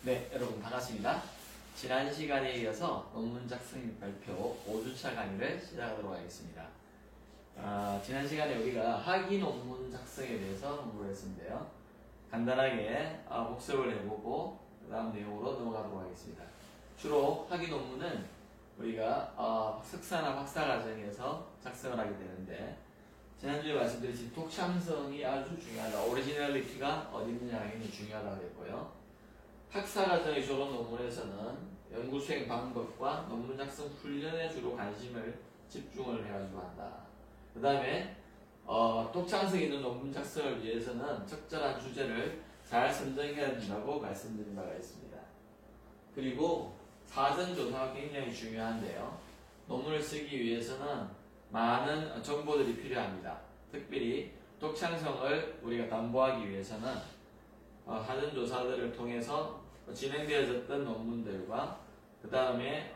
네, 여러분 반갑습니다. 지난 시간에 이어서 논문 작성 및 발표 5주차 강의를 시작하도록 하겠습니다. 지난 시간에 우리가 학위 논문 작성에 대해서 공부를 했는데요. 간단하게 복습을 해보고 그 다음 내용으로 넘어가도록 하겠습니다. 주로 학위 논문은 우리가 석사나 박사 과정에서 작성을 하게 되는데, 지난주에 말씀드렸듯이 독창성이 아주 중요하다. 오리지널리티가 어디 있느냐 굉장히 중요하다고 그랬고요. 학사과정의 졸업 논문에서는 연구 수행 방법과 논문 작성 훈련에 주로 관심을 집중을 해가지고 한다. 그 다음에 독창성 있는 논문 작성을 위해서는 적절한 주제를 잘 선정해야 된다고 말씀드린 바가 있습니다. 그리고 사전조사가 굉장히 중요한데요. 논문을 쓰기 위해서는 많은 정보들이 필요합니다. 특별히 독창성을 우리가 담보하기 위해서는 사전조사들을 통해서 진행되어졌던 논문들과 그 다음에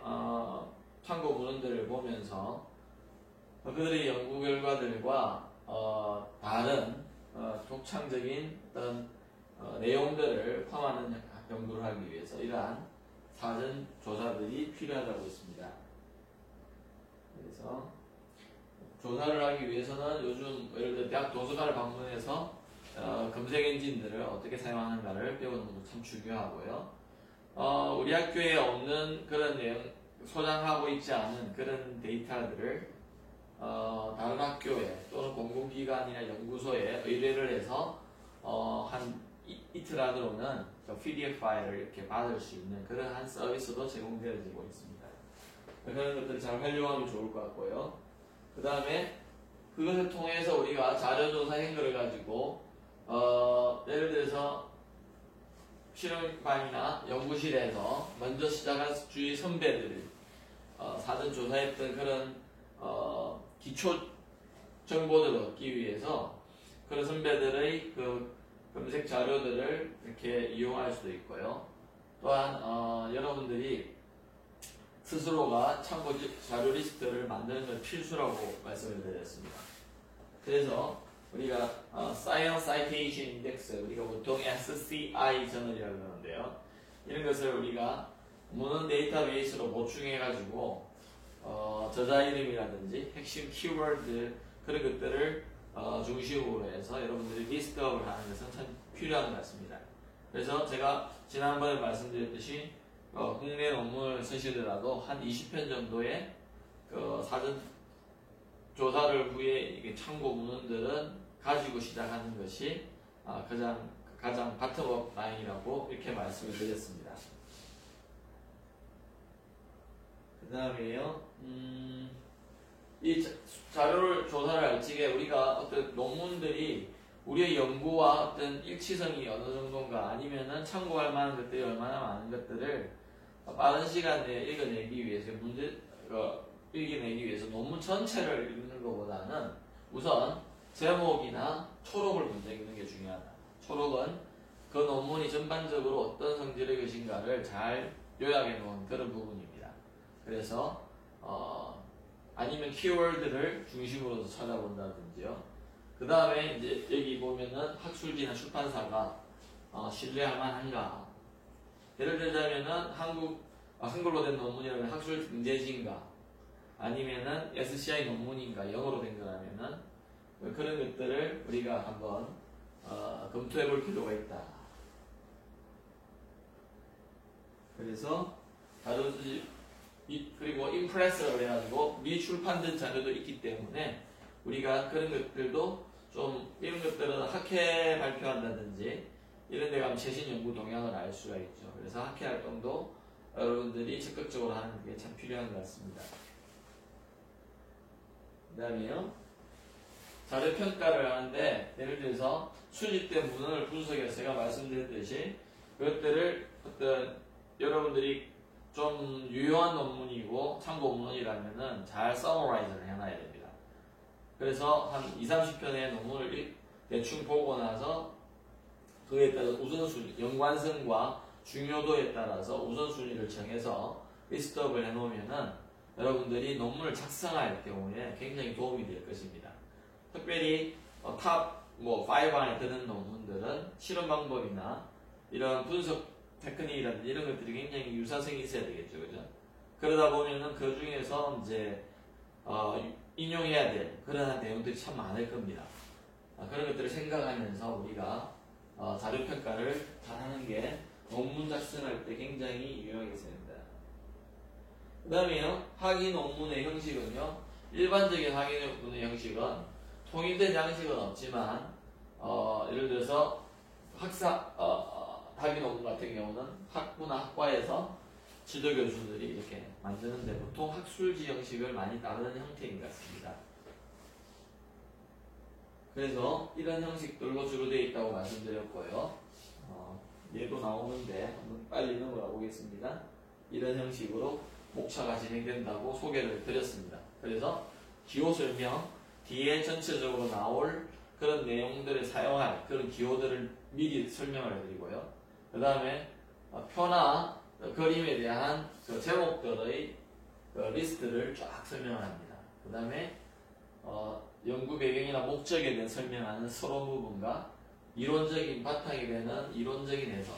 참고 문헌들을 보면서 그들의 연구 결과들과 다른 독창적인 어떤 내용들을 포함하는 연구를 하기 위해서 이러한 사전조사들이 필요하다고 했습니다. 그래서 조사를 하기 위해서는 요즘 예를 들어 대학 도서관을 방문해서 검색 엔진들을 어떻게 사용하는가를 배우는 것도 참 중요하고요. 우리 학교에 없는 그런 내용, 소장하고 있지 않은 그런 데이터들을 다른 학교에 또는 공공기관이나 연구소에 의뢰를 해서 한 이틀 안으로는 PDF 파일을 이렇게 받을 수 있는 그런 한 서비스도 제공되어지고 있습니다. 그런 것들을 잘 활용하면 좋을 것 같고요. 그 다음에 그것을 통해서 우리가 자료조사 행거를 가지고 예를 들어서 실험반이나 연구실에서 먼저 시작한 주위 선배들을 사전 조사했던 그런 기초 정보들을 얻기 위해서 그런 선배들의 그 검색 자료들을 이렇게 이용할 수도 있고요. 또한 여러분들이 스스로가 참고 자료 리스트를 만드는 걸 필수라고 말씀을 드렸습니다. 그래서 우리가 Science Citation Index, 우리가 보통 SCI 저널이라고 그러는데요. 이런 것을 우리가 문헌 데이터베이스로 보충해가지고 저자 이름이라든지 핵심 키워드 그런 것들을 중심으로 해서 여러분들이 리스트업을 하는 것은 참 필요한 것 같습니다. 그래서 제가 지난번에 말씀드렸듯이 국내 논문을 쓰시더라도 한 20편 정도의 사전 조사를 위해 참고 문헌들은 가지고 시작하는 것이 가장 바텀업 라인이라고 이렇게 말씀을 드렸습니다. 그 다음에요, 이 자료를 조사를 할 적에 우리가 어떤 논문들이 우리의 연구와 어떤 일치성이 어느 정도인가 아니면은 참고할 만한 것들이 얼마나 많은 것들을 빠른 시간 내에 읽어내기 위해서 읽어내기 위해서 논문 전체를 읽는 것보다는 우선 제목이나 초록을 먼저 읽는 게 중요하다. 초록은 그 논문이 전반적으로 어떤 성질의 것인가를 잘 요약해 놓은 그런 부분입니다. 그래서 아니면 키워드를 중심으로 찾아본다든지요. 그 다음에 이제 여기 보면은 학술지나 출판사가 신뢰할 만한가. 예를 들자면은 한글로 된 논문이라면 학술 경제지인가, 아니면은 SCI 논문인가, 영어로 된 거라면은 그런 것들을 우리가 한번 검토해 볼 필요가 있다. 그래서 그리고 인프레스라고 해가지고 미출판된 자료도 있기 때문에 우리가 그런 것들도 좀 이런 것들은 학회 발표한다든지 이런 데 가면 최신 연구 동향을 알 수가 있죠. 그래서 학회 활동도 여러분들이 적극적으로 하는 게 참 필요한 것 같습니다. 그 다음에요, 자료 평가를 하는데 예를 들어서 수집된 문헌을 분석해서 제가 말씀드렸듯이 그것들을 어떤 여러분들이 좀 유효한 논문이고 참고 문헌이라면은 잘 서머라이즈를 해놔야 됩니다. 그래서 한 20-30편의 논문을 대충 보고 나서 그에 따라 우선순위, 연관성과 중요도에 따라서 우선순위를 정해서 리스트업을 해놓으면은 여러분들이 논문을 작성할 경우에 굉장히 도움이 될 것입니다. 특별히 탑 5 안에 드는 논문들은 실험 방법이나 이런 분석 테크닉이라든지 이런 것들이 굉장히 유사성이 있어야 되겠죠, 그죠? 그러다 보면은 그 중에서 이제 인용해야 될 그런 내용들이 참 많을 겁니다. 그런 것들을 생각하면서 우리가 자료 평가를 잘하는 게 논문 작성할 때 굉장히 유용하겠습니다. 그 다음에요, 학위 논문의 형식은요, 일반적인 학위 논문의 형식은 통일된 양식은 없지만 예를 들어서 학위 논문 같은 경우는 학부나 학과에서 지도교수들이 이렇게 만드는데 보통 학술지 형식을 많이 따르는 형태인 것 같습니다. 그래서 이런 형식들로 주로 되어 있다고 말씀드렸고요. 얘도 나오는데 한번 빨리 넘어가 보겠습니다. 이런 형식으로 목차가 진행된다고 소개를 드렸습니다. 그래서 기호 설명, 뒤에 전체적으로 나올 그런 내용들을 사용할 그런 기호들을 미리 설명을 해드리고요. 그 다음에 표나 그림에 대한 그 제목들의 그 리스트를 쫙 설명을 합니다. 그 다음에 연구 배경이나 목적에 대해 설명하는 서론 부분과 이론적인 바탕이 되는 이론적인 해석,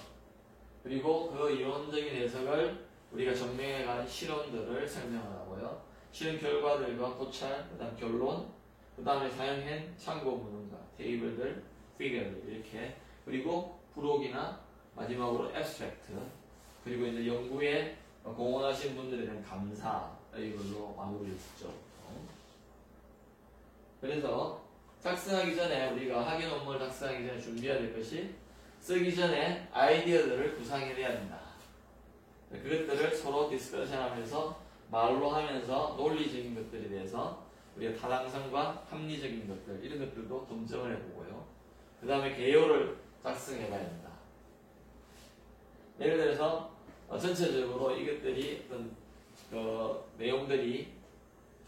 그리고 그 이론적인 해석을 우리가 증명해가는 실험들을 설명을 하고요. 실험 결과들과 고찰, 그 다음 결론, 그 다음에 사용한 참고 문헌과 테이블들, 피겨들 이렇게, 그리고 부록이나 마지막으로 애브스트랙트, 그리고 이제 연구에 공헌하신 분들에 대한 감사, 이걸로 마무리를 짓죠. 그래서 작성하기 전에 우리가 학위 논문을 작성하기 전에 준비해야 될 것이 쓰기 전에 아이디어들을 구상해내야 된다. 그것들을 서로 디스커션 하면서 말로 하면서 논리적인 것들에 대해서 우리가 타당성과 합리적인 것들 이런 것들도 검증을 해보고요. 그 다음에 개요를 작성해봐야 된다. 예를 들어서 전체적으로 이것들이 어떤 내용들이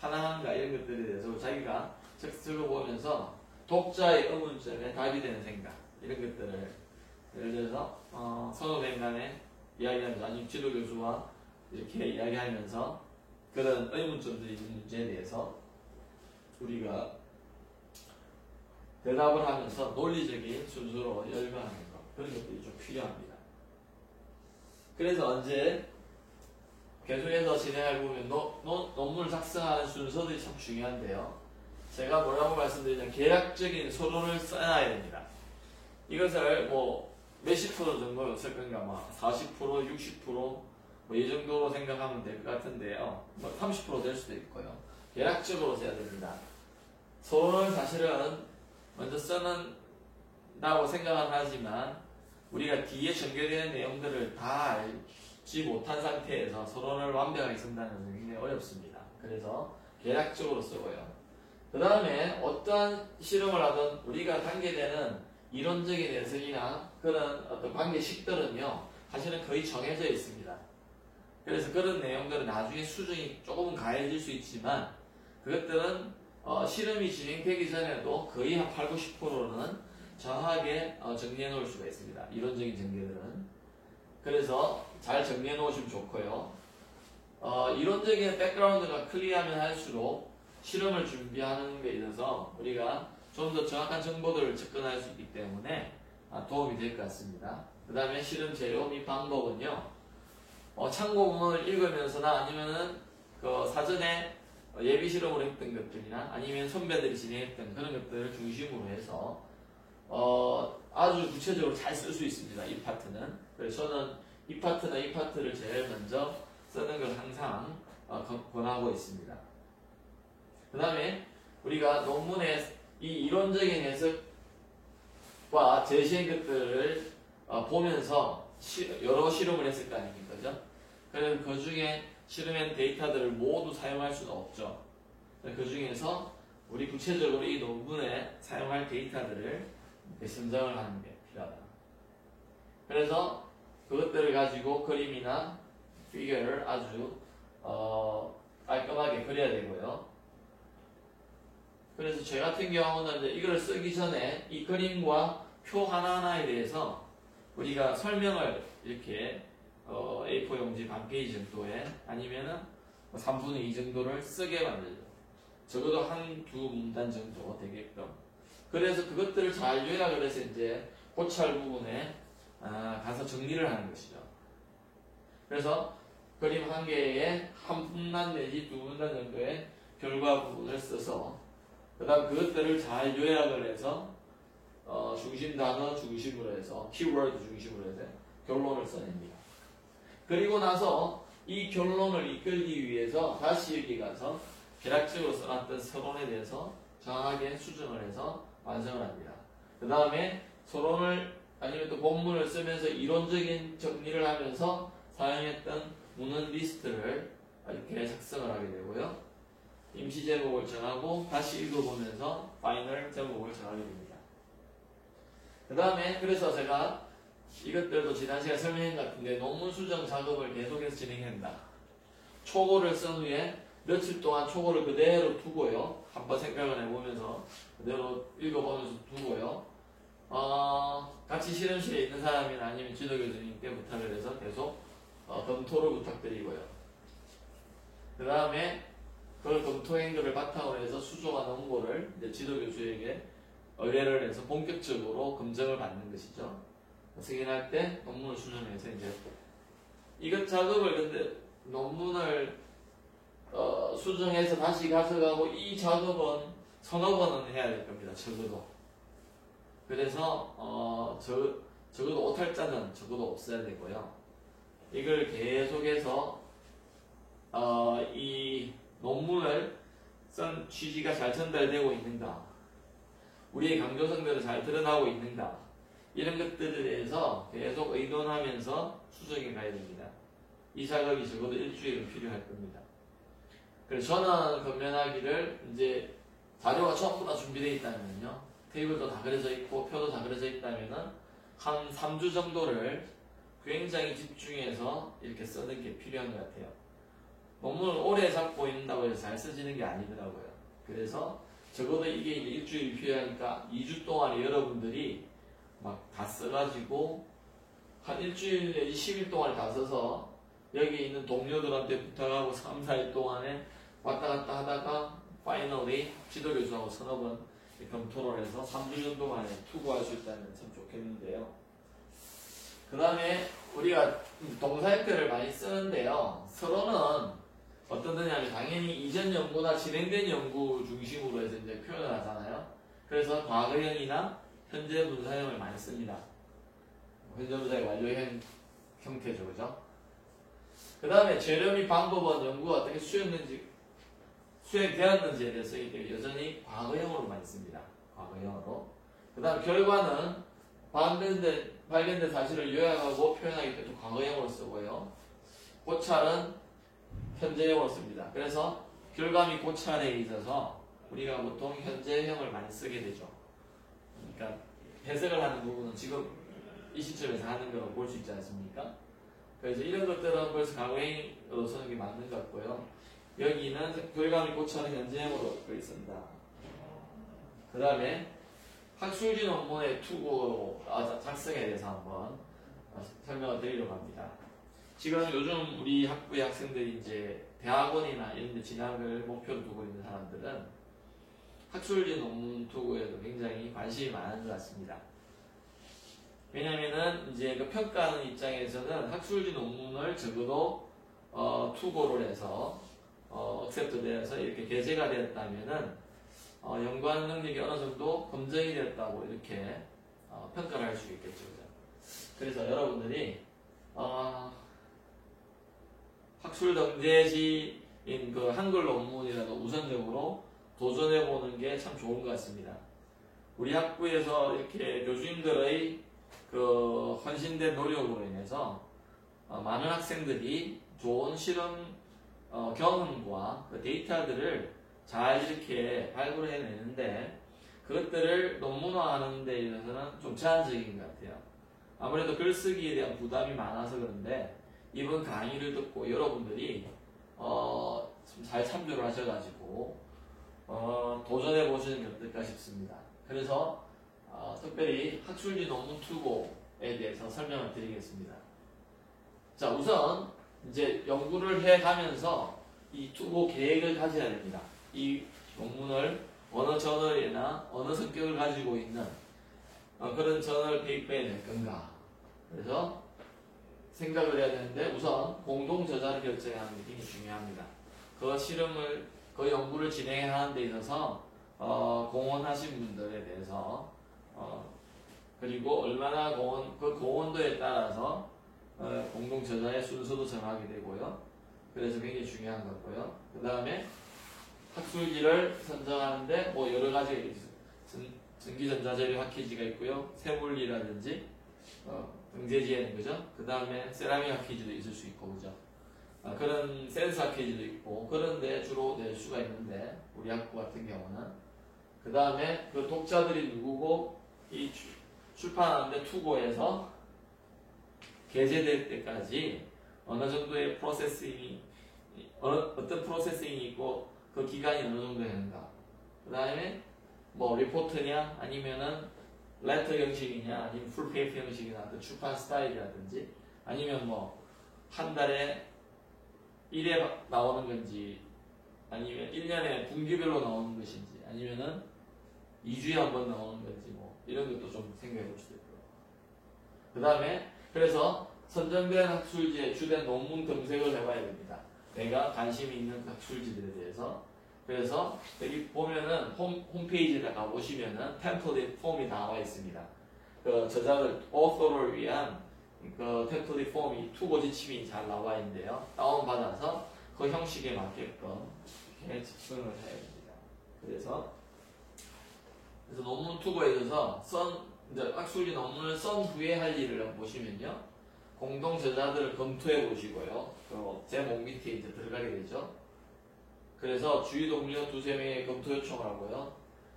타당한가 이런 것들에 대해서 자기가 적어보면서 독자의 의문점에 답이 되는 생각 이런 것들을 예를 들어서 선후배 간에 이야기하면서 아니면 지도교수와 이렇게 이야기하면서 그런 의문점들이 있는 문제에 대해서 우리가 대답을 하면서 논리적인 순서로 열거하는 것 그런 것들이 좀 필요합니다. 그래서 언제 계속해서 진행해 보면 논문을 작성하는 순서들이 참 중요한데요. 제가 뭐라고 말씀드리냐면 계략적인 서론을 써놔야 됩니다. 이것을 뭐 몇십 프로 정도 쓸 건가, 뭐 40%, 60%, 뭐 이 정도로 생각하면 될 것 같은데요. 뭐 30% 될 수도 있고요. 계략적으로 써야 됩니다. 서론을 사실은 먼저 써는다고 생각은 하지만 우리가 뒤에 전개되는 내용들을 다 알지 못한 상태에서 서론을 완벽하게 쓴다는 것은 굉장히 어렵습니다. 그래서 계략적으로 쓰고요. 그 다음에 어떠한 실험을 하든 우리가 관계되는 이론적인 해석이나 그런 어떤 관계식들은요, 사실은 거의 정해져 있습니다. 그래서 그런 내용들은 나중에 수준이 조금은 가해질 수 있지만, 그것들은 실험이 진행되기 전에도 거의 한 8, 90%는 정확하게 정리해 놓을 수가 있습니다. 이론적인 전개들은. 그래서 잘 정리해 놓으시면 좋고요. 이론적인 백그라운드가 클리어하면 할수록 실험을 준비하는 데 있어서 우리가 좀 더 정확한 정보들을 접근할 수 있기 때문에 도움이 될 것 같습니다. 그 다음에 실험 재료 및 방법은요, 참고문을 읽으면서나 아니면은 그 사전에 예비 실험을 했던 것들이나 아니면 선배들이 진행했던 그런 것들을 중심으로 해서 아주 구체적으로 잘 쓸 수 있습니다. 이 파트는. 그래서 저는 이 파트나 이 파트를 제일 먼저 쓰는 걸 항상 권하고 있습니다. 그 다음에 우리가 논문의 이 이론적인 해석과 제시한 것들을 보면서 여러 실험을 했을 거 아닙니까? 그죠? 그래서 그 중에 실험한 데이터들을 모두 사용할 수는 없죠. 그 중에서 우리 구체적으로 이 논문에 사용할 데이터들을 선정을 하는 게 필요하다. 그래서 그것들을 가지고 그림이나 피겨를 아주 깔끔하게 그려야 되고요. 그래서 저 같은 경우는 이제 이걸 쓰기 전에 이 그림과 표 하나하나에 대해서 우리가 설명을 이렇게 A4 용지 반 페이지 정도에 아니면은 3분의 2 정도를 쓰게 만들죠. 적어도 한두 문단 정도 되게끔. 그래서 그것들을 잘 요약을 해서 이제 고찰 부분에 가서 정리를 하는 것이죠. 그래서 그림 한 개에 한 분단 내지 두 분단 정도의 결과 부분을 써서 그 다음 그것들을 잘 요약을 해서 중심 단어 중심으로 해서 키워드 중심으로 해서 결론을 써냅니다. 그리고 나서 이 결론을 이끌기 위해서 다시 여기 가서 계략적으로 써놨던 서론에 대해서 정확하게 수정을 해서 완성을 합니다. 그 다음에 서론을 아니면 또 본문을 쓰면서 이론적인 정리를 하면서 사용했던 문헌 리스트를 이렇게 작성을 하게 되고요. 임시 제목을 정하고 다시 읽어보면서 파이널 제목을 정하게 됩니다. 그 다음에 그래서 제가 이것들도 지난 시간에 설명한 것 같은데 논문 수정 작업을 계속해서 진행한다. 초고를 쓴 후에 며칠 동안 초고를 그대로 두고요. 한번 생각을 해보면서 그대로 읽어보면서 두고요. 같이 실험실에 있는 사람이나 아니면 지도교수님께 부탁을 해서 계속 검토를 부탁드리고요. 그 다음에 그 검토 행동을 바탕으로 해서 수조와 원고를 이제 지도교수에게 의뢰를 해서 본격적으로 검증을 받는 것이죠. 승인할 때 논문을 수정해서 이제 이것 작업을 근데 논문을 수정해서 다시 가져가고 이 작업은 서너 번은 해야 될 겁니다. 적어도. 그래서 적어도 오탈자는 적어도 없어야 되고요. 이걸 계속해서 이 논문을 쓴 취지가 잘 전달되고 있는가, 우리의 강조성들을 잘 드러나고 있는가, 이런 것들에 대해서 계속 의논하면서 수정해 가야 됩니다. 이 작업이 적어도 일주일은 필요할 겁니다. 그래서 저는 건면하기를 이제 자료가 전부 다 준비되어 있다면요, 테이블도 다 그려져 있고 표도 다 그려져 있다면은 한 3주 정도를 굉장히 집중해서 이렇게 쓰는 게 필요한 것 같아요. 논문을 오래 잡고 있는다고 해서 잘 써지는 게 아니더라고요. 그래서 적어도 이게 이제 일주일이 필요하니까 2주 동안에 여러분들이 막 다 써가지고 한 일주일 내지 10일 동안에 다 써서 여기 있는 동료들한테 부탁하고 3, 4일 동안에 왔다 갔다 하다가 파이널리 지도교수하고 서너 번 검토를 해서 3주 정도 만에 투고할 수 있다면 참 좋겠는데요. 그 다음에 우리가 동사 형태를 많이 쓰는데요. 서론은 어떤 데냐면 당연히 이전 연구나 진행된 연구 중심으로 해서 이제 표현을 하잖아요. 그래서 과거형이나 현재 분사형을 많이 씁니다. 현재 분사의 완료형 형태죠, 그죠? 그 다음에 재료 및 방법은 연구가 어떻게 수행되었는지에 대해서 쓰기 여전히 과거형으로 많이 씁니다. 과거형으로. 그 다음 결과는 발견된 사실을 요약하고 표현하기 때문에 과거형으로 쓰고요. 고찰은 현재형으로 씁니다. 그래서 결과 및 고찰에 있어서 우리가 보통 현재형을 많이 쓰게 되죠. 그러니까 해석을 하는 부분은 지금 이 시점에서 하는 거라고 볼 수 있지 않습니까? 그래서 이런 것들은 벌써 과거형으로 쓰는 게 맞는 것 같고요. 여기는 결과 및 고찰은 현재형으로 되어 있습니다. 그 다음에 학술지 논문의 투고 작성에 대해서 한번 설명을 드리려고 합니다. 지금 요즘 우리 학부의 학생들이 이제 대학원이나 이런 데 진학을 목표로 두고 있는 사람들은 학술지 논문 투고에도 굉장히 관심이 많은 것 같습니다. 왜냐면은 이제 그 평가하는 입장에서는 학술지 논문을 적어도 투고를 해서 액셉트 되어서 이렇게 게재가 되었다면은 연구하는 능력이 어느 정도 검증이 되었다고 이렇게 평가를 할 수 있겠죠. 그래서 여러분들이 학술 등재지인 그 한글 논문이라도 우선적으로 도전해보는 게 참 좋은 것 같습니다. 우리 학부에서 이렇게 교수님들의 그 헌신된 노력으로 인해서 많은 학생들이 좋은 실험 경험과 그 데이터들을 잘 이렇게 발굴해내는데 그것들을 논문화하는 데 있어서는 좀 제한적인 것 같아요. 아무래도 글쓰기에 대한 부담이 많아서 그런데 이번 강의를 듣고 여러분들이 좀 잘 참조를 하셔가지고 도전해 보시는 게 어떨까 싶습니다. 그래서 특별히 학술지 논문 투고에 대해서 설명을 드리겠습니다. 자, 우선 이제 연구를 해가면서 이 투고 계획을 가져야 됩니다. 이 논문을 어느 저널이나 어느 성격을 가지고 있는 그런 저널 페이퍼에 낼 건가, 그래서 생각을 해야 되는데 우선 공동 저자를 결정하는 게 굉장히 중요합니다. 그 연구를 진행하는 데 있어서 공헌하신 분들에 대해서 그리고 얼마나 그 공헌도에 따라서 공동 저자의 순서도 정하게 되고요. 그래서 굉장히 중요한 거고요. 그 다음에 학술지를 선정하는데 뭐 여러 가지 전기전자재료 학회지가 있고요. 세물리라든지 등재지에는 그죠? 그 다음에 세라믹 학회지도 있을 수 있고 그죠? 그런 센스 학회지도 있고 그런데 주로 낼 수가 있는데 우리 학부 같은 경우는 그 다음에 그 독자들이 누구고 이 출판하는데 투고에서 게재될 때까지 어느 정도의 프로세싱이 어떤 프로세싱이 있고 그 기간이 어느 정도 되는가. 그 다음에 뭐 리포트냐 아니면은 레터 형식이냐 아니면 풀페이퍼 형식이나 어떤 출판 스타일이라든지 아니면 뭐 한 달에 1회 나오는 건지 아니면 1년에 분기별로 나오는 것인지 아니면은 2주에 한 번 나오는 건지 뭐 이런 것도 좀 생각해 볼 수도 있고요. 그 다음에 그래서 선정된 학술지의 주된 논문 검색을 해봐야 됩니다. 내가 관심이 있는 학술지들에 대해서. 그래서 여기 보면은 홈페이지에 가보시면은 템플릿 폼이 나와 있습니다. 그 저자를 author를 위한 그 템플릿 폼이 투고 지침이 잘 나와 있는데요. 다운받아서 그 형식에 맞게끔 이렇게 집중을 해야 됩니다. 그래서 논문 투고에 있어서 이제 학술지 논문을 쓴 후에 할 일을 보시면요. 공동 저자들을 검토해 보시고요. 제목 밑에 이제 들어가게 되죠. 그래서 주의 동료 두세 명의 검토 요청을 하고요.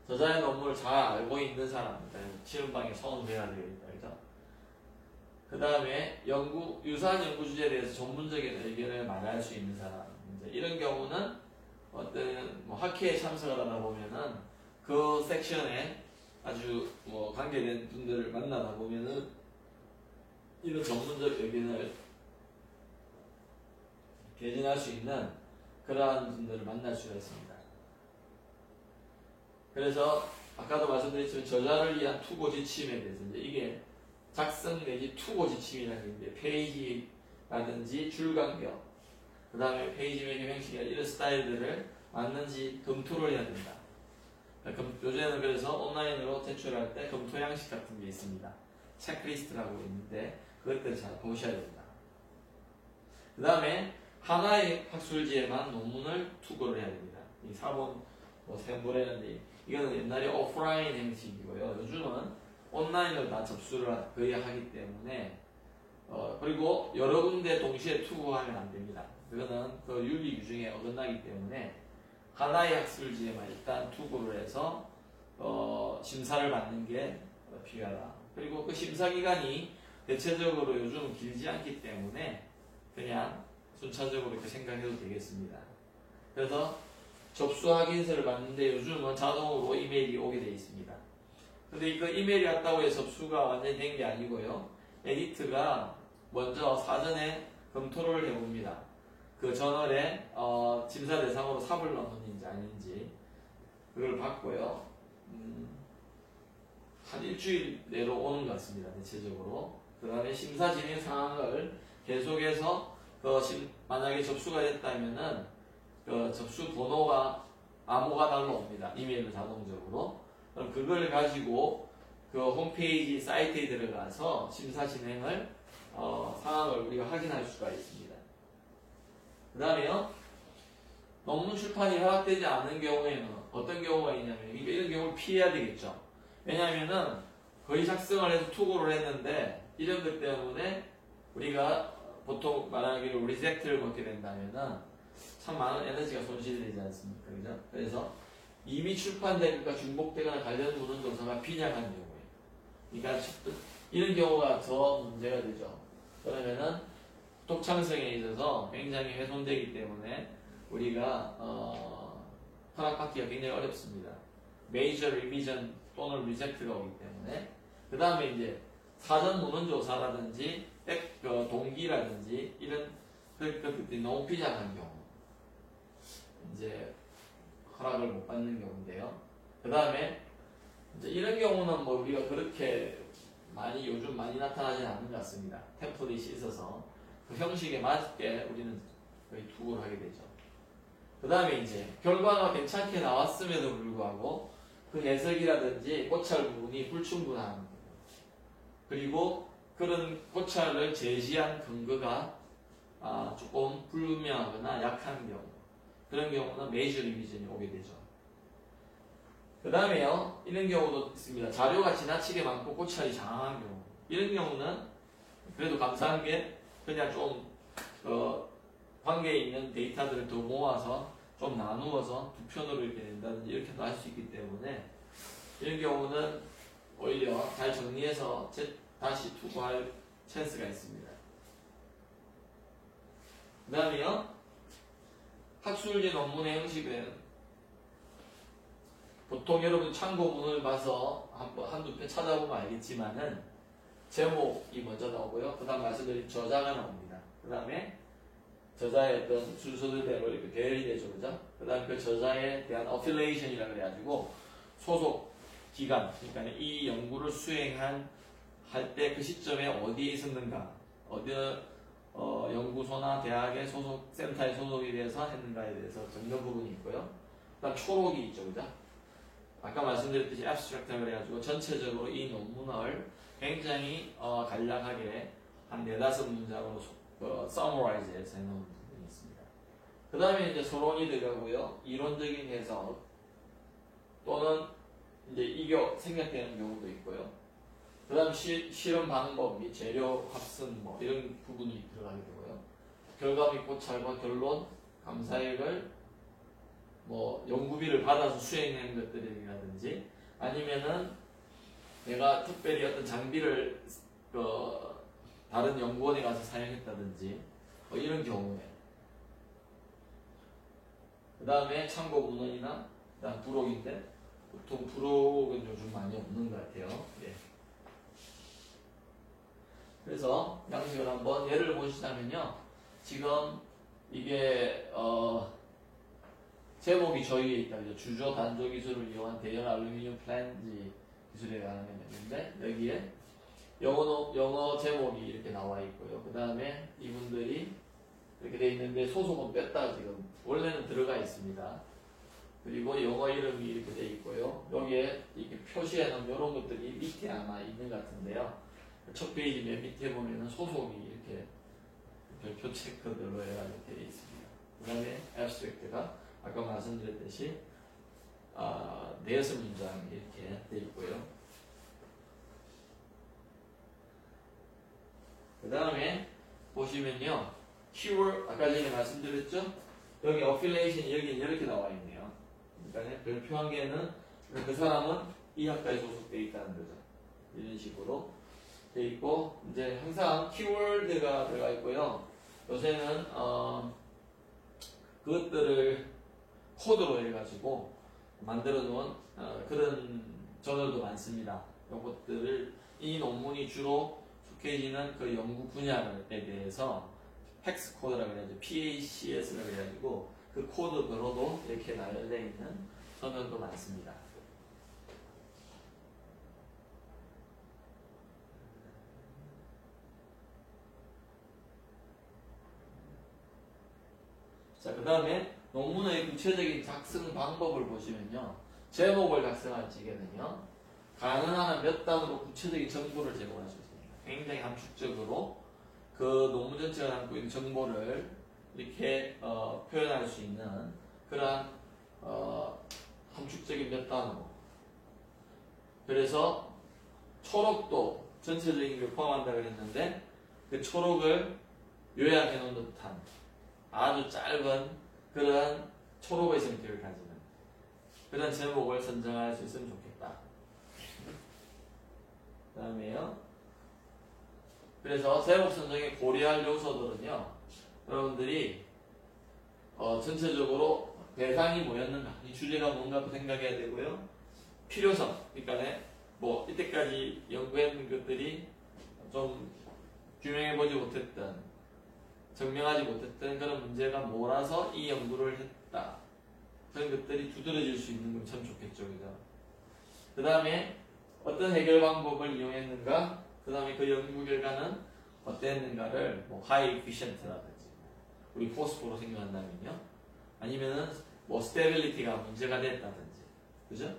저자의 논문을 잘 알고 있는 사람입니다. 시험방에 선언해야 되겠다. 그죠? 그 다음에 유사한 연구 주제에 대해서 전문적인 의견을 말할 수 있는 사람. 이제 이런 경우는 어떤 학회에 참석을 하다 보면은 그 섹션에 아주 관계된 분들을 만나다 보면은 이런 전문적 의견을 개진할 수 있는 그러한 분들을 만날 수가 있습니다. 그래서 아까도 말씀드렸지만 저자를 위한 투고 지침에 대해서 이제 이게 작성 내지 투고 지침이라는 게 있는데 페이지라든지 줄 간격 그 다음에 페이지 매개 형식이나 이런 스타일들을 맞는지 검토를 해야 된다. 요즘에는 그래서 온라인으로 제출할 때 검토 양식 같은 게 있습니다. 체크리스트라고 있는데 그것들을 잘 보셔야 된다. 그 다음에 하나의 학술지에만 논문을 투고를 해야 됩니다. 이 사본 세본했는데 이거는 옛날에 오프라인 형식이고요. 요즘은 온라인으로 다 접수를 거의 하기 때문에 그리고 여러 군데 동시에 투고하면 안 됩니다. 그거는 그 윤리 규정에 어긋나기 때문에 하나의 학술지에만 일단 투고를 해서 심사를 받는 게 필요하다. 그리고 그 심사 기간이 대체적으로 요즘은 길지 않기 때문에 그냥 순차적으로 이렇게 생각해도 되겠습니다. 그래서 접수 확인서를 받는데 요즘은 자동으로 이메일이 오게 되어 있습니다. 근데 그 이메일이 왔다고 해서 접수가 완전히 된 게 아니고요. 에디트가 먼저 사전에 검토를 해봅니다. 그 저널에 심사 대상으로 삽을 넣는지 아닌지 그걸 봤고요. 한 일주일 내로 오는 것 같습니다. 대체적으로. 그 다음에 심사 진행 상황을 계속해서 만약에 접수가 됐다면은 그 접수 번호가 암호가 날라옵니다. 이메일로 자동적으로. 그럼 그걸 가지고 그 홈페이지 사이트에 들어가서 심사 진행을 상황을 우리가 확인할 수가 있습니다. 그 다음에요. 논문 출판이 허락되지 않은 경우에는 어떤 경우가 있냐면 이런 경우를 피해야 되겠죠. 왜냐하면은 거의 작성을 해서 투고를 했는데 이런 것 때문에 우리가 보통 말하기로 리젝트를 먹게 된다면은 참 많은 에너지가 손실되지 않습니까? 그죠? 그래서 이미 출판된 것과 중복되거나 관련 문헌 조사가 빈약한 경우에 그러니까 이런 경우가 더 문제가 되죠. 그러면은 독창성에 있어서 굉장히 훼손되기 때문에 우리가 허락받기가 굉장히 어렵습니다. 메이저 리비전 또는 리젝트가 오기 때문에 그 다음에 이제 사전 문헌 조사라든지 동기라든지 이런 것들이 너무 빈약한 경우 이제 허락을 못 받는 경우인데요. 그 다음에 이제 이런 경우는 우리가 그렇게 요즘 많이 나타나지는 않는 것 같습니다. 템플릿이 있어서 그 형식에 맞게 우리는 거의 투고를 하게 되죠. 그 다음에 이제 결과가 괜찮게 나왔음에도 불구하고 그 해석이라든지 고찰 부분이 불충분한, 그리고 그런 고찰을 제시한 근거가 조금 불분명하거나 약한 경우, 그런 경우는 메이저 리비전이 오게 되죠. 그 다음에요, 이런 경우도 있습니다. 자료가 지나치게 많고 고찰이 장황한 경우. 이런 경우는 그래도 감사한 게 그냥 좀 관계에 있는 데이터들을 더 모아서 좀 나누어서 두 편으로 이렇게 낸다든지 이렇게도 할 수 있기 때문에 이런 경우는 오히려 잘 정리해서 다시 투고할 찬스가 있습니다. 그 다음에요, 학술지 논문의 형식은 보통 여러분 참고문을 봐서 한두 편 찾아보면 알겠지만은 제목이 먼저 나오고요. 그 다음 말씀드린 저자가 나옵니다. 그 다음에 저자의 어떤 순서대로 이렇게 배열이 되죠. 그죠? 그 다음 그 저자에 대한 어필레이션이라고 그래가지고 소속 기관, 그러니까 이 연구를 수행할 때 그 시점에 어디에 있었는가, 어디 연구소나 대학의 소속, 센터의 소속에 대해서 했는가에 대해서 적는 부분이 있고요. 그 다음 초록이 있죠. 그죠? 아까 말씀드렸듯이 abstract라고 그래가지고 전체적으로 이 논문을 굉장히 간략하게 한 4-5문장으로 summarize 해서 해놓은 부분이 있습니다. 그 다음에 이제 서론이 들어가고요. 이론적인 해석 또는 이제 이게 생략되는 경우도 있고요. 그 다음 실험 방법 및 재료 합승 뭐 이런 부분이 들어가게 되고요. 결과 및 고찰과 결론, 감사액을 뭐 연구비를 받아서 수행하는 것들이라든지 아니면은 내가 특별히 어떤 장비를 다른 연구원에 가서 사용했다든지 뭐 이런 경우에, 그 다음에 참고 문헌이나 그다음 부록인데 보통 부록은 요즘 많이 없는 것 같아요. 예. 그래서 양식을 한번 예를 보시자면요, 지금 이게 제목이 저희에 있다. 주조 단조 기술을 이용한 대형 알루미늄 플랜지 기술에 관한 내용인데 여기에 영어 제목이 이렇게 나와 있고요. 그 다음에 이분들이 이렇게 돼 있는데 소속은 뺐다가 지금 원래는 들어가 있습니다. 그리고 영어 이름이 이렇게 돼 있고요. 여기에 이렇게 표시해 놓은 이런 것들이 밑에 아마 있는 것 같은데요. 첫 페이지 맨 밑에 보면은 소속이 이렇게 별표 체크들로 해가지고 되어 있습니다. 그 다음에 abstract가 아까 말씀드렸듯이 4-5문장 이렇게 되어 있고요. 그 다음에 보시면요, keyword 아까 전에 말씀드렸죠? 여기 affiliation 여기 이렇게 나와 있네요. 그러니까 별표 한 개는 그 사람은 이 학과에 소속되어 있다는 거죠. 이런 식으로 되어 있고, 이제 항상 키워드가 들어가 있고요. 요새는 그것들을 코드로 해가지고 만들어 놓은 그런 저널도 많습니다. 이것들을 이 논문이 주로 속해지는 그 연구 분야에 대해서 팩스 코드라고 해야죠. PACS라고 해가지고 그 코드별로도 이렇게 나열되어 있는 저널도 많습니다. 자, 그 다음에 논문의 구체적인 작성 방법을 보시면요, 제목을 작성할 적에는요, 가능한 한 몇 단으로 구체적인 정보를 제공할 수 있습니다. 굉장히 함축적으로 그 논문 전체가 담고 있는 정보를 이렇게 표현할 수 있는 그러한 함축적인 몇 단으로. 그래서 초록도 전체적인 걸 포함한다고 했는데 그 초록을 요약해 놓은 듯한 아주 짧은 그러한 초록의 성격을 가지는 그런 제목을 선정할 수 있으면 좋겠다. 그 다음에요, 그래서 제목 선정에 고려할 요소들은요, 여러분들이 전체적으로 대상이 뭐였는가, 이 주제가 뭔가 생각해야 되고요. 필요성, 그러니까 뭐 이때까지 연구했는 것들이 좀 규명해보지 못했던, 증명하지 못했던 그런 문제가 몰아서 이 연구를 했다. 그런 것들이 두드러질 수 있는 건 참 좋겠죠. 그죠? 그 다음에 어떤 해결 방법을 이용했는가, 그 다음에 그 연구 결과는 어땠는가를 뭐 high efficient라든지 우리 포스코로 생각한다면요. 아니면은 뭐 stability가 문제가 됐다든지, 그죠?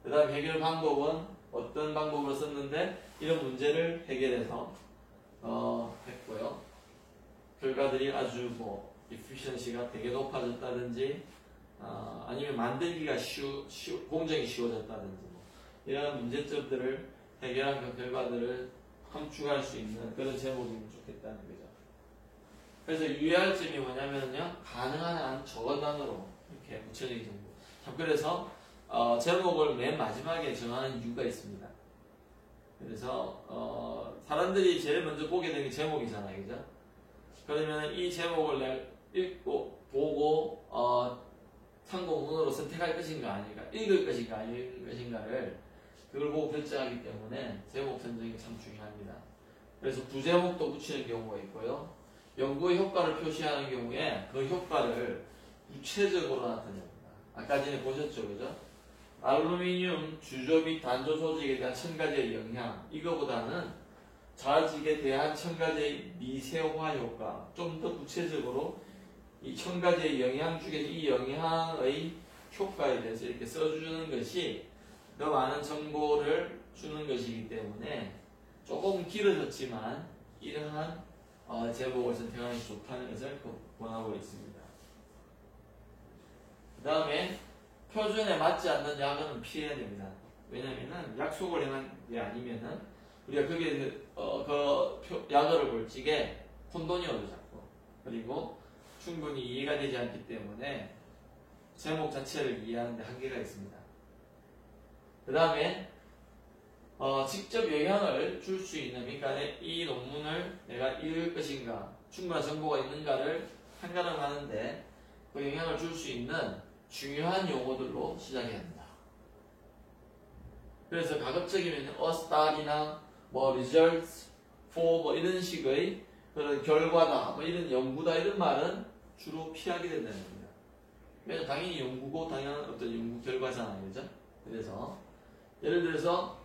그 다음 해결 방법은 어떤 방법을 썼는데 이런 문제를 해결해서 했고요. 결과들이 아주 뭐 efficiency가 되게 높아졌다든지 아니면 만들기가 공정이 쉬워졌다든지 뭐 이런 문제점들을 해결한 그 결과들을 함축할 수 있는 그런 제목이면 좋겠다는 거죠. 그래서 유의할 점이 뭐냐면요, 가능한 한 적은 단어로 이렇게 구체적인 정보. 참 그래서 제목을 맨 마지막에 정하는 이유가 있습니다. 그래서 사람들이 제일 먼저 보게 되는 게 제목이잖아요, 그죠? 그러면 이 제목을 내가 읽고 보고 참고문으로 선택할 것인가 아닌가, 읽을 것인가 아닐 것인가를 그걸 보고 결정하기 때문에 제목 선정이 참 중요합니다. 그래서 부제목도 붙이는 경우가 있고요. 연구의 효과를 표시하는 경우에 그 효과를 구체적으로 나타냅니다. 아까 전에 보셨죠, 그죠? 알루미늄 주조 및 단조 조직에 대한 첨가제의 영향, 이거보다는 자직에 대한 첨가제의 미세화 효과, 좀 더 구체적으로 이 첨가제의 영향 중에서 이 영향의 효과에 대해서 이렇게 써주는 것이 더 많은 정보를 주는 것이기 때문에 조금 길어졌지만 이러한 제목을 선택하는 게 좋다는 것을 권하고 있습니다. 그 다음에 표준에 맞지 않는 약은 피해야 됩니다. 왜냐면은 약속을 해놓은 게 아니면은 우리가 거기에 약을 볼 적에 혼돈이 오죠, 자꾸. 그리고 충분히 이해가 되지 않기 때문에 제목 자체를 이해하는 데 한계가 있습니다. 그 다음에 직접 영향을 줄 수 있는, 그러니까 이 논문을 내가 읽을 것인가, 충분한 정보가 있는가를 판가름하는데 그 영향을 줄 수 있는 중요한 용어들로 시작해야 합니다. 그래서 가급적이면 a study나 뭐 results for 뭐 이런 식의 그런 결과다, 뭐 이런 연구다 이런 말은 주로 피하게 된다는 겁니다. 왜냐면 당연히 연구고 당연한 어떤 연구 결과잖아요, 그죠? 그래서 예를 들어서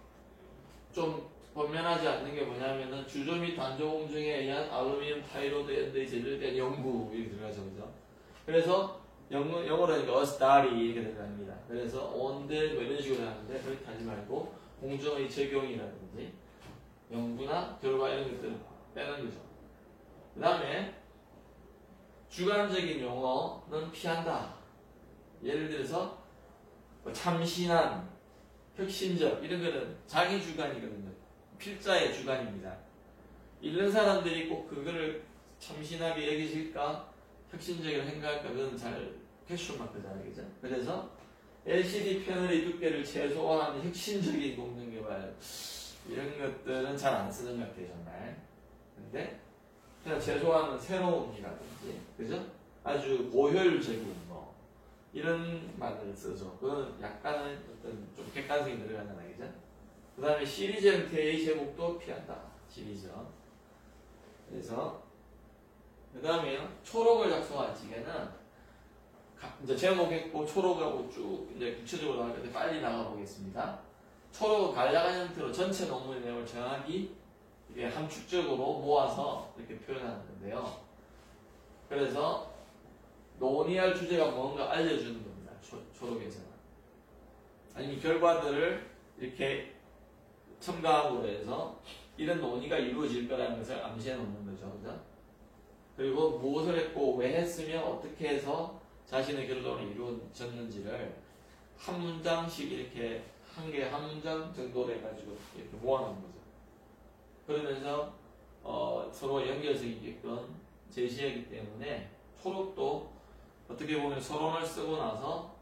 좀 권면하지 않는 게 뭐냐면은 주조 및 단조 공정에 의한 알루미늄 타이로드 엔드의 제조에 대한 연구 이렇게 들어가죠, 그죠? 그래서 영어로 하니까 a study 이렇게 들어갑니다. 그래서 on the 뭐 이런 식으로 하는데 그렇게 하지 말고 공정의 적용이라든지 연구나 결과 이런 것들을 빼는 거죠. 그 다음에 주관적인 용어는 피한다. 예를 들어서 뭐 참신한, 혁신적 이런 거는 자기 주관이거든요. 필자의 주관입니다. 읽는 사람들이 꼭 그거를 참신하게 여기실까 혁신적이라고 생각할까 그건 잘 퀘스천 마크잖아요, 그죠? 그래서 LCD 패널의 두께를 최소화하는 혁신적인 공정 개발 이런 것들은 잘 안 쓰는 것 같아요, 정말. 근데 그냥 최소화하는 새로움이라든지, 그죠? 아주 고효율적인 뭐 이런 말들을 쓰죠. 그건 약간은 어떤 좀 객관성이 들어가잖아요, 그죠? 그 다음에 시리즈 형태의 제목도 피한다. 시리즈. 그래서 그 다음에 초록을 작성할 적에는 이제 제목했고 초록하고 쭉 이제 구체적으로 나갈 때 빨리 나가 보겠습니다. 초록을 간략한 형태로 전체 논문의 내용을 정확히 이게 함축적으로 모아서 이렇게 표현하는 건데요. 그래서 논의할 주제가 뭔가 알려주는 겁니다. 초록에서는. 아니면 결과들을 이렇게 첨가함으로 해서 이런 논의가 이루어질 거라는 것을 암시해 놓는 거죠. 그죠? 그리고 무엇을 했고 왜 했으며 어떻게 해서 자신의 결론이 이루어졌는지를 한 문장씩 이렇게 한 문장 정도로 해가지고 이렇게 모아놓은 거죠. 그러면서 서로 연결성이 있게끔 제시하기 때문에 초록도 어떻게 보면 서론을 쓰고 나서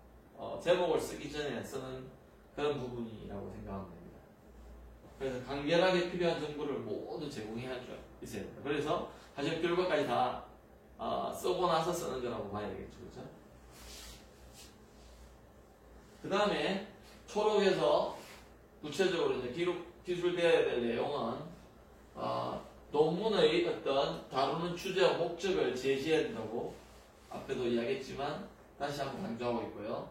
제목을 쓰기 전에 쓰는 그런 부분이라고 생각하면 됩니다. 그래서 간결하게 필요한 정보를 모두 제공해야 할 줄 있어야 됩니다. 그래서 사실 결과까지 다 쓰고 나서 쓰는 거라고 봐야 되겠죠, 그죠? 그 다음에 초록에서 구체적으로 이제 기술되어야 될 내용은 논문의 어떤 다루는 주제와 목적을 제시해야 된다고 앞에도 이야기했지만 다시 한번 강조하고 있고요.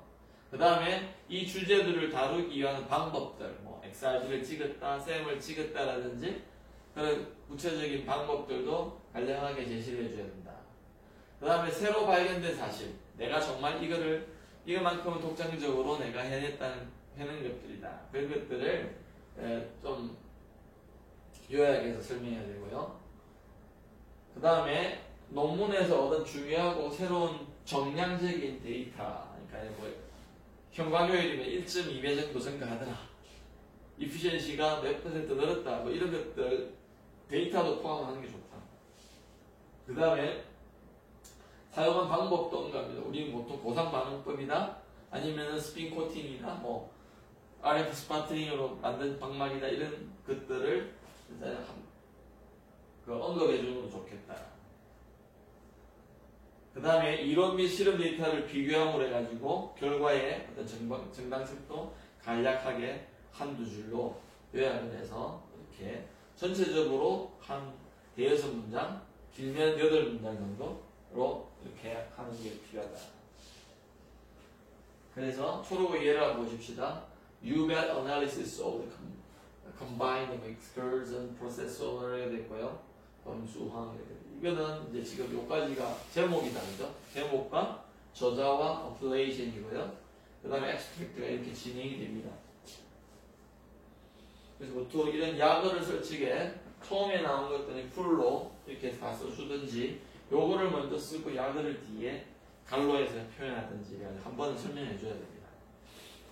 그 다음에 이 주제들을 다루기 위한 방법들, 뭐 XRG를 찍었다, 쌤을 찍었다라든지 그런 구체적인 방법들도 간략하게 제시를 해줘야 된다. 그 다음에 새로 발견된 사실, 내가 정말 이거만큼은 독창적으로 내가 해낸 것들이다. 그런 것들을 좀 요약해서 설명해야 되고요. 그 다음에 논문에서 얻은 중요하고 새로운 정량적인 데이터, 그러니까 뭐 현관효율이면 1.2배 정도 증가하더라, 이피션시가 몇 퍼센트 늘었다, 뭐 이런 것들 데이터도 포함하는 게 좋다. 그 다음에 사용한 방법도 언급합니다. 우리는 보통 고상 반응법이나 아니면 스핀 코팅이나 뭐 RF 스파트링으로 만든 방막이나 이런 것들을 언급해 주는 것도 좋겠다. 그 다음에 이론 및 실험 데이터를 비교함으로 해가지고 결과의 어떤 정당성도 간략하게 한두 줄로 요약을 해서 이렇게 전체적으로 한 대여섯 문장, 길면 8문장 정도로 이렇게 하는 게 필요하다. 그래서 초록의 예를 한번 보십시다. UML analysis of the combined excursion processor에 됐고요. 범수항 이거는 이제 지금 요까지가 제목이다, 그죠? 제목과 저자와 어플레이션이고요. 그 다음에 엑스트랙트가 이렇게 진행이 됩니다. 그래서 보통 이런 약어를 설치게 처음에 나온 것들은 풀로 이렇게 다 써주든지 요거를 먼저 쓰고 약어를 뒤에 갈로해서 표현하든지 한 번은 설명해 줘야 됩니다.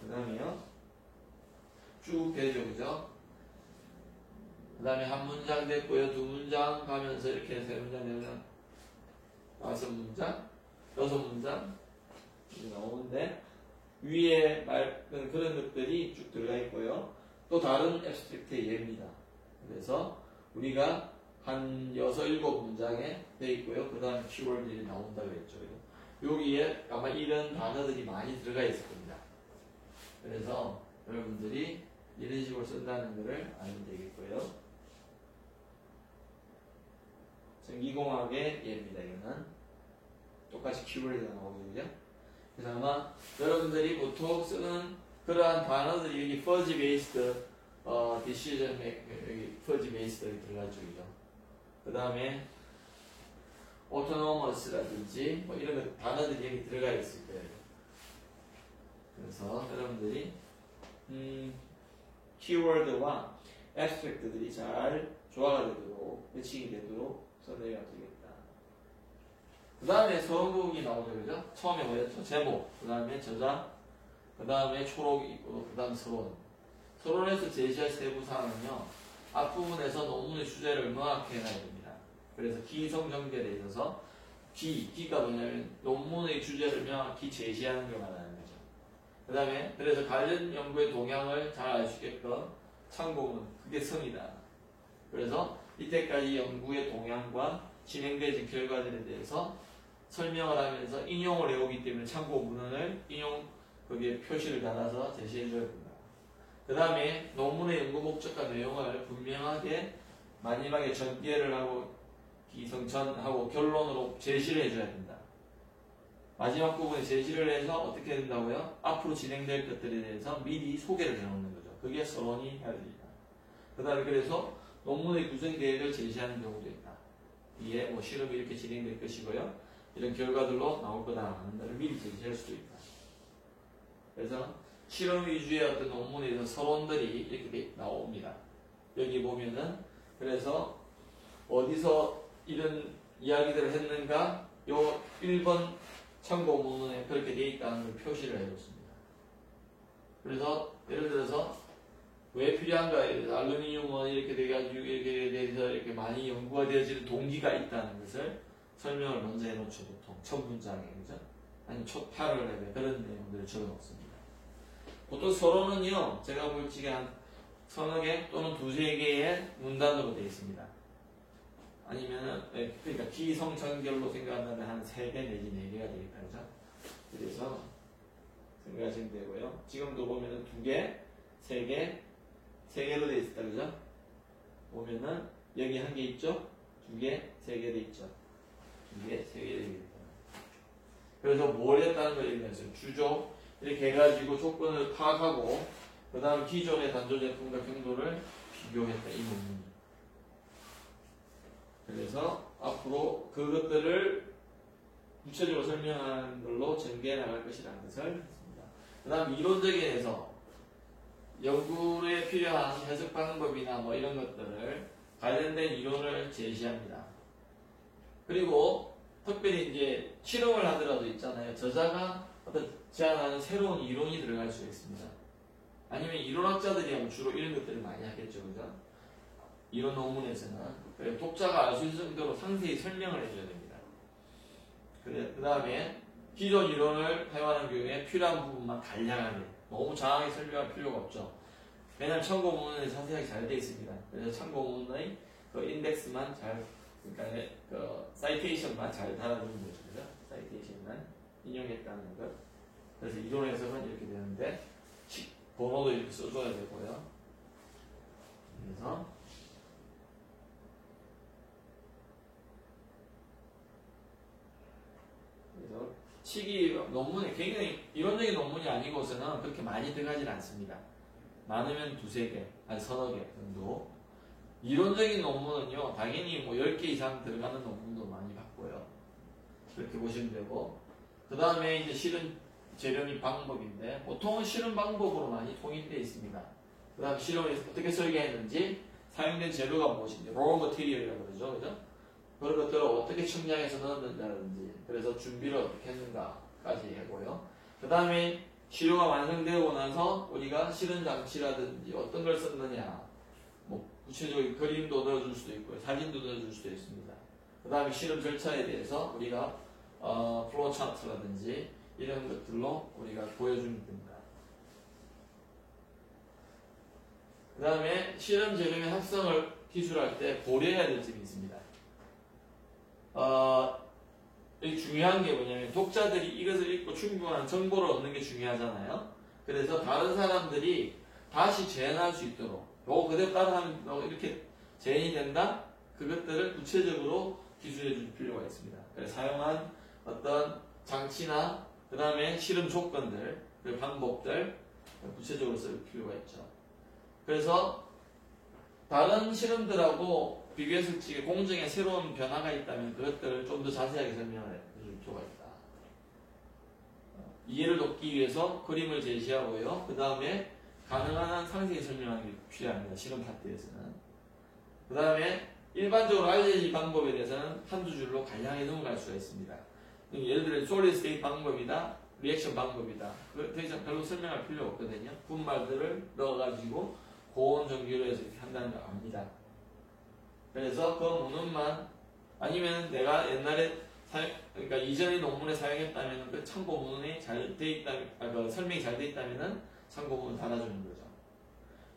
그 다음에요, 쭉 되죠, 그죠? 그 다음에 한 문장 됐고요. 두 문장 가면서 이렇게 세 문장, 네 문장, 5문장, 6문장 이렇게 나오는데 위에 그런 것들이 쭉 들어가 있고요. 또 다른 앱스트랙트의 예입니다. 그래서 우리가 한 6, 7문장에 돼 있고요. 그 다음에 키워드들이 나온다고 했죠. 여기에 아마 이런 단어들이 많이 들어가 있을 겁니다. 그래서 여러분들이 이런 식으로 쓴다는 것을 알면 되겠고요. 전기공학의 예입니다. 이거는 똑같이 키워드가 나오거든요. 그래서 아마 여러분들이 보통 쓰는 그러한 단어들이 여기 fuzzy based decision 여기 fuzzy based 들어갈 쪽이죠. 그 다음에 autonomous라든지 뭐 이런 단어들이 여기 들어가 있을 거예요. 그래서 여러분들이 키워드와 abstract들이 잘 조화가 되도록, 매칭이 되도록 써내야 되겠다. 그 다음에 서론 부분이 나오죠, 그죠? 처음에 뭐였죠? 제목, 그 다음에 저자, 그 다음에 초록이 있고, 그 다음 서론. 서론에서 제시할 세부사항은요, 앞부분에서 논문의 주제를 명확히 해놔야 됩니다. 그래서 기성 정결에 있어서 기가 뭐냐면 논문의 주제를 명확히 제시하는 걸 말하는 거죠. 그 다음에 그래서 관련 연구의 동향을 잘 알 수 있게끔 참고문, 그게 성이다. 그래서 이때까지 연구의 동향과 진행되는 결과들에 대해서 설명을 하면서 인용을 해오기 때문에 참고 문헌을 거기에 표시를 달아서 제시해줘야 된다. 그 다음에 논문의 연구 목적과 내용을 분명하게 마지막에 전개를 하고 기성전하고 결론으로 제시를 해줘야 된다. 마지막 부분에 제시를 해서 어떻게 된다고요? 앞으로 진행될 것들에 대해서 미리 소개를 해놓는 거죠. 그게 서론이 해야 됩니다. 그 다음에 그래서 논문의 구성 계획을 제시하는 경우도 있다. 이게 뭐 실험이 이렇게 진행될 것이고요. 이런 결과들로 나올 거다 하는 것을 미리 제시할 수도 있다. 그래서 실험 위주의 어떤 논문에 대한 서론들이 이렇게 나옵니다. 여기 보면은 그래서 어디서 이런 이야기들을 했는가 요 1번 참고문에 그렇게 되어 있다는 걸 표시를 해줬습니다. 그래서 예를 들어서 왜 필요한가? 알루미늄은 이렇게 돼가지고 이렇게 돼서 이렇게 많이 연구가 되어지는 동기가 있다는 것을 설명을 먼저 해놓죠. 보통 첫 문장에, 그죠? 아니면 첫 패러그래프에 그런 내용들을 적어놓습니다. 보통 서론은요, 제가 볼 적에 한 서너 개 또는 두세 개의 문단으로 되어 있습니다. 아니면은, 그러니까 기성전결로 생각한다면 한 3개 내지 4개가 되겠다, 그죠? 그래서 생각하시면 되고요. 지금도 보면은 2개, 3개, 3개로 되어 있었다, 그죠? 보면은 여기 한 개 있죠? 2개, 3개 돼 있죠? 2개, 3개 되겠다. 그래서 뭘 했다는 걸 얘기했어요. 주조 이렇게 해가지고 조건을 파악하고 그 다음 기존의 단조 제품과 경도를 비교했다, 이 논문이. 그래서 앞으로 그것들을 구체적으로 설명하는 걸로 전개해 나갈 것이라는 것을 했습니다. 그 다음 이론적인 해석, 연구에 필요한 해석 방법이나 뭐 이런 것들을 관련된 이론을 제시합니다. 그리고 특별히 이제 실험을 하더라도 있잖아요. 저자가 어떤 제안하는 새로운 이론이 들어갈 수 있습니다. 아니면 이론학자들이 주로 이런 것들을 많이 하겠죠. 그죠? 이론 논문에서는. 독자가 알 수 있을 정도로 상세히 설명을 해줘야 됩니다. 그 다음에 기존 이론을 사용하는 경우에 필요한 부분만 간략하게, 너무 장하게 설명할 필요가 없죠. 왜냐하면 참고문은 자세하게 잘 되어 있습니다. 그래서 참고문의 그 인덱스만 잘, 그러니까 그 사이테이션만 잘 달아주는 거죠. 그죠? 사이테이션만 인용했다는 것. 그래서 이론 해석은 이렇게 되는데, 번호도 이렇게 써줘야 되고요. 그래서 시기 논문에 굉장히 이론적인 논문이 아니고서는 그렇게 많이 들어가질 않습니다. 많으면 두세 개, 아니 서너 개 정도. 이론적인 논문은요, 당연히 뭐 10개 이상 들어가는 논문도 많이 봤고요. 그렇게 보시면 되고, 그 다음에 이제 실은 재료 및 방법인데, 보통은 실은 방법으로 많이 통일되어 있습니다. 그 다음에 실험을 어떻게 설계했는지, 사용된 재료가 무엇인지, raw material이라고 그러죠. 그죠? 그런 것들을 어떻게 청량해서 넣었는지, 그래서 준비를 어떻게 했는가까지 하고요. 그 다음에 시료가 완성되고 나서 우리가 실은 장치라든지 어떤 걸 썼느냐, 뭐 구체적인 그림도 넣어줄 수도 있고요, 사진도 넣어줄 수도 있습니다. 그 다음에 실험 절차에 대해서 우리가 플로우 차트라든지 이런 것들로 우리가 보여주면 됩니다. 그 다음에 실험 재료의 합성을 기술할 때 고려해야 될 점이 있습니다. 중요한 게 뭐냐면 독자들이 이것을 읽고 충분한 정보를 얻는 게 중요하잖아요. 그래서 다른 사람들이 다시 재현할 수 있도록 요거 그대로 따라하면 이렇게 재현이 된다? 그것들을 구체적으로 기술해 줄 필요가 있습니다. 그래서 사용한 어떤 장치나 그 다음에 실험 조건들, 그 방법들 구체적으로 쓸 필요가 있죠. 그래서 다른 실험들하고 비교했을 때 공정에 새로운 변화가 있다면 그것들을 좀 더 자세하게 설명을 해줄 필요가 있다. 이해를 돕기 위해서 그림을 제시하고요. 그 다음에 가능한 한 상세히 설명하는 게 필요합니다. 실험 파트에서는. 그 다음에 일반적으로 알려진 방법에 대해서는 한두 줄로 간략하게 넘어갈 수가 있습니다. 예를 들어 solid state 방법이다, 리액션 방법이다. 더 이상 별로 설명할 필요 없거든요. 분말들을 넣어가지고 고온 전기로 해서 이렇게 한다는 걸 압니다. 그래서 그 문헌만, 아니면 내가 옛날에 그러니까 이전의 논문에 사용했다면 그 참고 문헌이 잘 돼 있다면, 그 설명이 잘 돼 있다면은 참고 문헌 달아주는 거죠.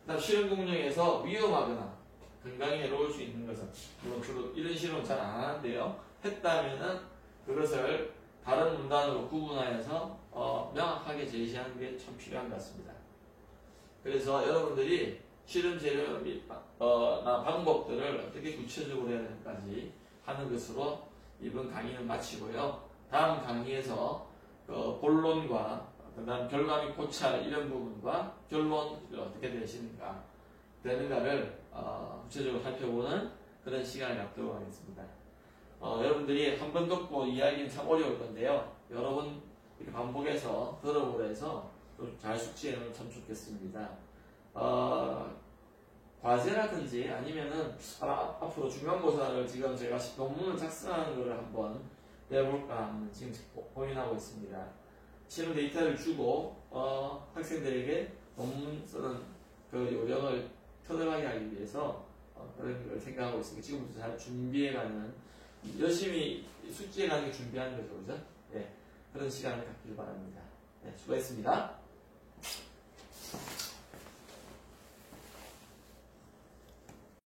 그다음 실험 공정에서 위험하거나 건강에 해로울 수 있는 것은, 물론 주로 이런 실험은 잘 안 하는데요. 했다면은 그것을 다른 문단으로 구분하여서 명확하게 제시하는 게 참 필요한 것 같습니다. 그래서 여러분들이 실험 재료 및 방법들을 어떻게 구체적으로 해야 되는지까지 하는 것으로 이번 강의는 마치고요. 다음 강의에서 본론과 그다음 결과 및 고찰 이런 부분과 결론을 어떻게 되는가를 구체적으로 살펴보는 그런 시간을 갖도록 하겠습니다. 여러분들이 한 번 듣고 이해하기는 참 어려울 건데요. 여러 번 이렇게 반복해서 들어보라 해서 좀 잘 숙지해 놓으면 참 좋겠습니다. 과제라든지 아니면은 앞으로 중간고사를 지금 제가 논문을 작성하는 것을 한번 내볼까 하는 지금 고민하고 있습니다. 실험 데이터를 주고 학생들에게 논문 쓰는 그 요령을 터득하게 하기 위해서 그런 걸 생각하고 있으니까 지금부터 잘 준비해가는, 열심히 숙지해가는 게 준비하는 거죠, 그죠? 네, 그런 시간을 갖길 바랍니다. 네, 수고했습니다.